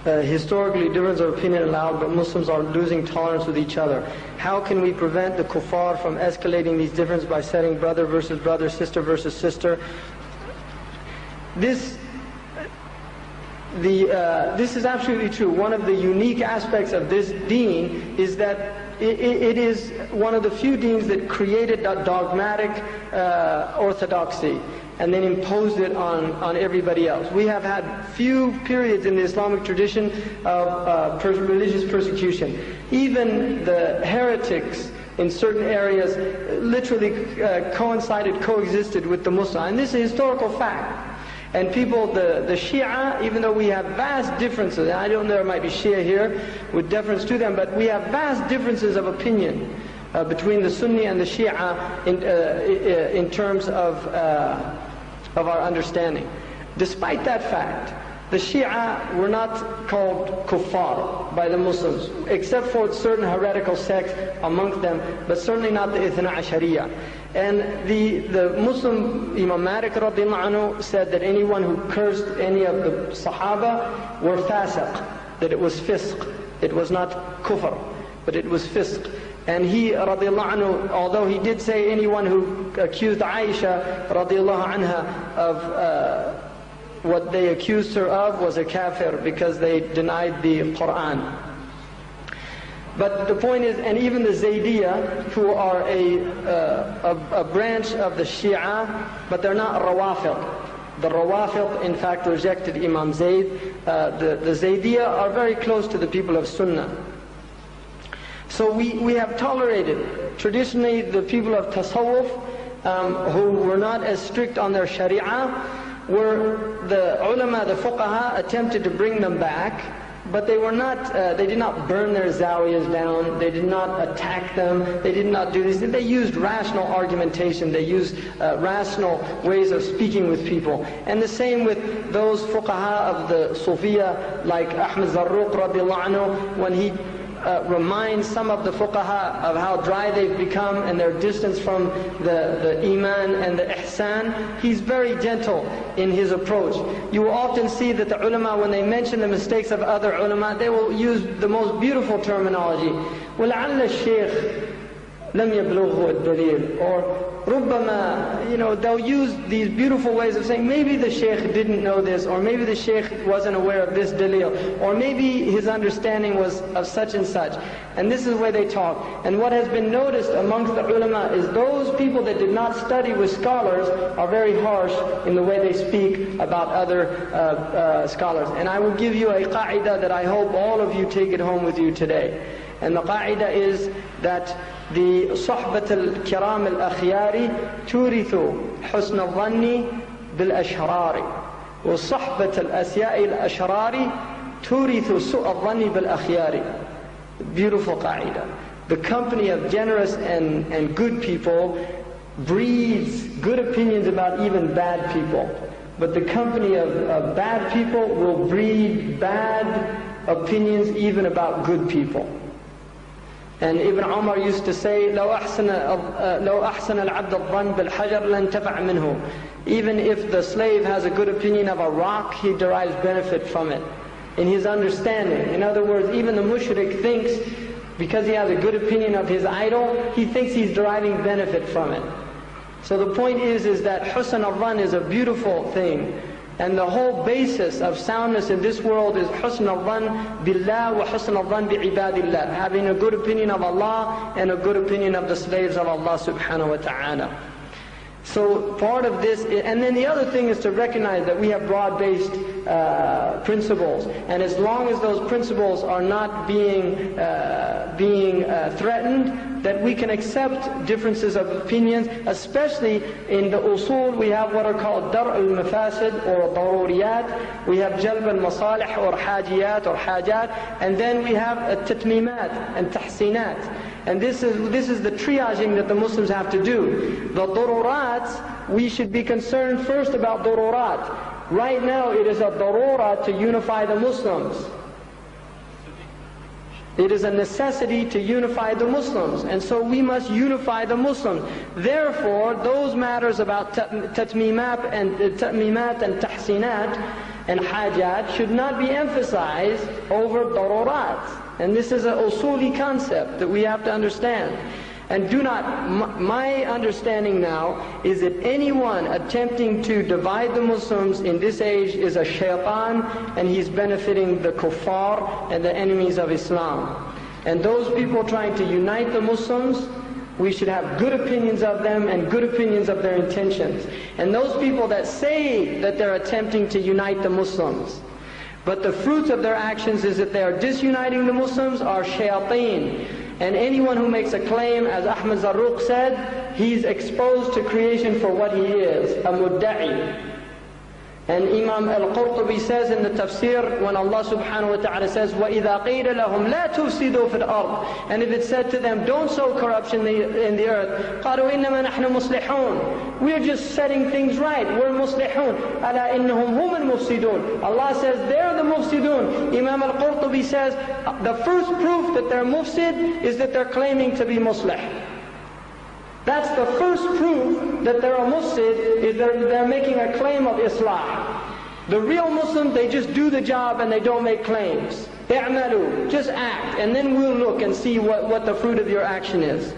historically difference of opinion allowed, but Muslims are losing tolerance with each other. How can we prevent the kuffar from escalating these differences by setting brother versus brother, sister versus sister? This is absolutely true. One of the unique aspects of this deen is that it is one of the few deens that created that dogmatic orthodoxy and then imposed it on everybody else. We have had few periods in the Islamic tradition of religious persecution. Even the heretics in certain areas literally coexisted with the Muslim. And this is a historical fact. And people, the Shia, even though we have vast differences, and I don't know, there might be Shia here with deference to them, but we have vast differences of opinion between the Sunni and the Shia in terms of our understanding. Despite that fact, the Shia were not called kuffar by the Muslims, except for certain heretical sects amongst them, but certainly not the Ithna Ashariya. And the Muslim Imam Malik radiallahu anhu said that anyone who cursed any of the Sahaba were fasiq, that it was fisq. It was not kufr, but it was fisq. And he radiallahu anhu, although he did say anyone who accused Aisha radiallahu anha of what they accused her of was a kafir because they denied the Quran. But the point is, and even the Zaydiyya, who are a branch of the Shia, but they're not Rawafid. The Rawafid, in fact, rejected Imam Zayd. The Zaydiyya are very close to the people of Sunnah. So we have tolerated, traditionally, the people of Tasawwuf, who were not as strict on their Sharia, were the ulama, the fuqaha, attempted to bring them back. But they were not, they did not burn their zawiyas down, they did not attack them, they did not do this. They used rational argumentation, they used rational ways of speaking with people. And the same with those fuqaha of the Sufiya, like Ahmad Zarruq radiallahu anhu, when he reminds some of the fuqaha of how dry they've become and their distance from the iman and the ihsan, he's very gentle in his approach. You will often see that the ulama, when they mention the mistakes of other ulama, they will use the most beautiful terminology. وَلَعَلَّ الشَّيْخ لَمْ يَبْلُغْهُ الدَّلِيلُ, or رُبَّمَا, they'll use these beautiful ways of saying, maybe the shaykh didn't know this, or maybe the shaykh wasn't aware of this dalil, or maybe his understanding was of such and such. And this is the way they talk. And what has been noticed amongst the ulama is those people that did not study with scholars are very harsh in the way they speak about other scholars. And I will give you a qa'idah that I hope all of you take it home with you today. And the qa'idah is that the صحبة الكرام الأخيار تورث حسن الظن بالأشرار وصحبة الأسياء الأشرار تورث سوء الظن بالأخيار. Beautiful qa'idah. The company of generous and good people breeds good opinions about even bad people. But the company of bad people will breed bad opinions even about good people. And Ibn Umar used to say, لو أحسن العبد الظن بالحجر لانتفع منه. Even if the slave has a good opinion of a rock, he derives benefit from it in his understanding. In other words, even the mushrik thinks, because he has a good opinion of his idol, he thinks he's deriving benefit from it. So the point is that husn al-dhan is a beautiful thing. And the whole basis of soundness in this world is husn al-dhan billah wa husn al-dhan bi'ibadillah. Having a good opinion of Allah and a good opinion of the slaves of Allah subhanahu wa ta'ala. So part of this, and then the other thing is to recognize that we have broad-based principles, and as long as those principles are not being threatened, that we can accept differences of opinions, especially in the usul. We have what are called dar' al-mafasid or daruriyat, we have jalb al-masalih or hajiyat or hajat, and then we have tatmimat and tahsinat. And this is the triaging that the Muslims have to do. The darurat, we should be concerned first about darurat. Right now it is a darura to unify the Muslims. It is a necessity to unify the Muslims, and so we must unify the Muslims. Therefore, those matters about tatmimat and tahsinat, and hajat should not be emphasized over darurat. And this is an usuli concept that we have to understand. And do not, my understanding now is that anyone attempting to divide the Muslims in this age is a shaitan, and he's benefiting the kuffar and the enemies of Islam. And those people trying to unite the Muslims, we should have good opinions of them and good opinions of their intentions. And those people that say that they're attempting to unite the Muslims, but the fruits of their actions is that they are disuniting the Muslims, are shayateen. And anyone who makes a claim, as Ahmad Zarruq said, he's exposed to creation for what he is, a mudda'i. And Imam al-Qurtubi says in the tafsir, when Allah subhanahu wa ta'ala says, وَإِذَا قِيلَ لَهُمْ لَا تُفْسِدُوا فِي الْأَرْضِ, and if it said to them, don't sow corruption in the earth, قَالُوا إِنَّمَا نَحْنُ مُصْلِحُونَ, we're just setting things right, we're muslihun. أَلَا إِنَّهُمْ هُمُ الْمُفْسِدُونَ, Allah says they're the mufsidun. Imam al-Qurtubi says, the first proof that they're mufsid is that they're claiming to be muslih. That's the first proof that they're a mufsid, is they're making a claim of islah. The real Muslims, they just do the job and they don't make claims. اعملوا, just act, and then we'll look and see what the fruit of your action is.